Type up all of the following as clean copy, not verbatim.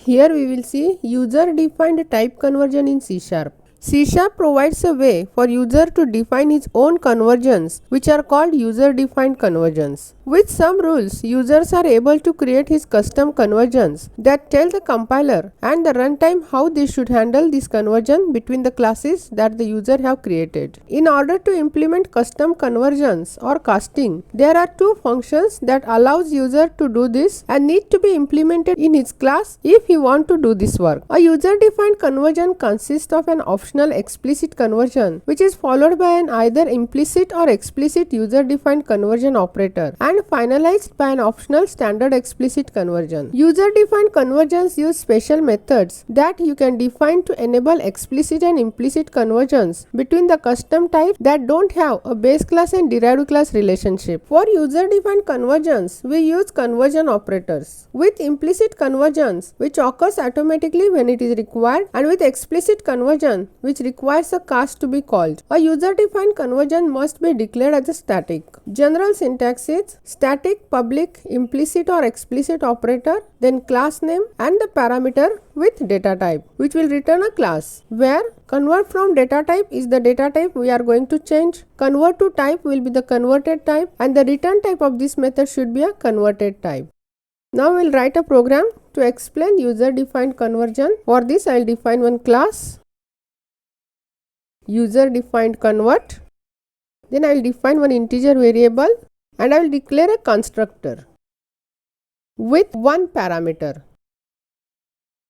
Here we will see user-defined type conversion in C#. C# provides a way for user to define his own conversions, which are called user-defined conversions. With some rules, users are able to create his custom conversions that tell the compiler and the runtime how they should handle this conversion between the classes that the user have created. In order to implement custom conversions or casting, there are two functions that allows user to do this and need to be implemented in his class if he want to do this work. A user-defined conversion consists of an optional explicit conversion which is followed by an either implicit or explicit user-defined conversion operator and finalized by an optional standard explicit conversion. User-defined conversions use special methods that you can define to enable explicit and implicit conversions between the custom types that don't have a base class and derived class relationship. For user-defined conversions, we use conversion operators. With implicit conversions, which occurs automatically when it is required, and with explicit conversion, which requires a cast to be called. A user-defined conversion must be declared as a static. General syntax is static public implicit or explicit operator, then class name and the parameter with data type, which will return a class, where convert from data type is the data type we are going to change, convert to type will be the converted type, and the return type of this method should be a converted type. Now we will write a program to explain user-defined conversion. For this I will define one class user-defined convert, then I will define one integer variable and I will declare a constructor with one parameter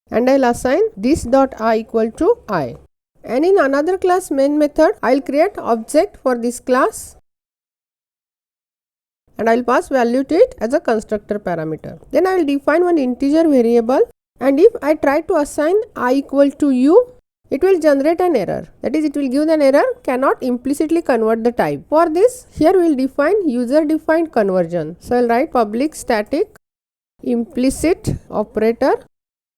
and I will assign this dot I equal to I. And in another class main method, I will create object for this class and I will pass value to it as a constructor parameter. Then I will define one integer variable, and if I try to assign I equal to u, it will generate an error. That is, it will give an error cannot implicitly convert the type. For this, here we will define user-defined conversion. So I will write public static implicit operator.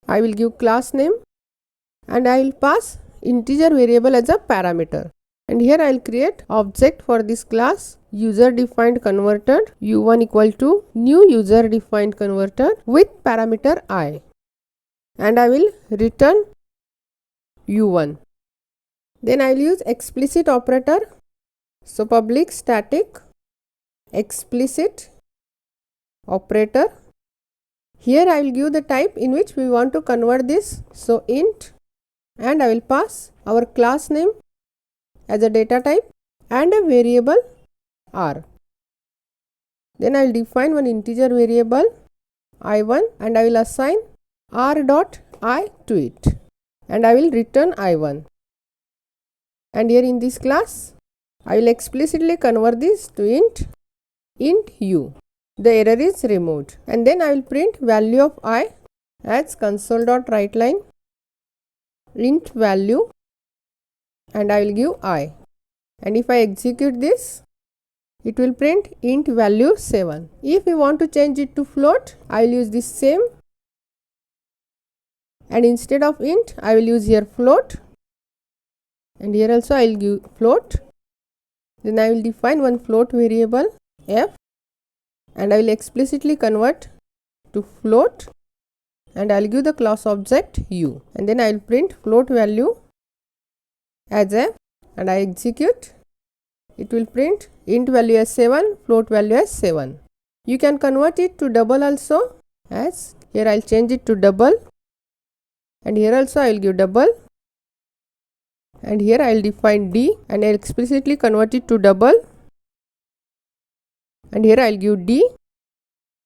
I will give class name and I will pass integer variable as a parameter. And here I will create object for this class user-defined converted u1 equal to new user-defined converter with parameter I. And I will return u1. Then I will use explicit operator. So public static explicit operator. Here I will give the type in which we want to convert this. So int, and I will pass our class name as a data type and a variable r. Then I will define one integer variable I1 and I will assign r dot I to it. And I will return I1. And here in this class, I will explicitly convert this to int u. The error is removed. And then I will print value of I as console.writeline int value and I will give I. And if I execute this, it will print int value 7. If we want to change it to float, I will use this same. And instead of int, I will use here float, and here also I will give float. Then I will define one float variable f and I will explicitly convert to float and I will give the class object u, and then I will print float value as f and I execute. It will print int value as 7, float value as 7. You can convert it to double also, as here I will change it to double. And here also I will give double, and here I will define d and I will explicitly convert it to double, and here I will give d,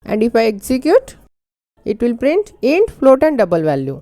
and if I execute, it will print int, float and double value.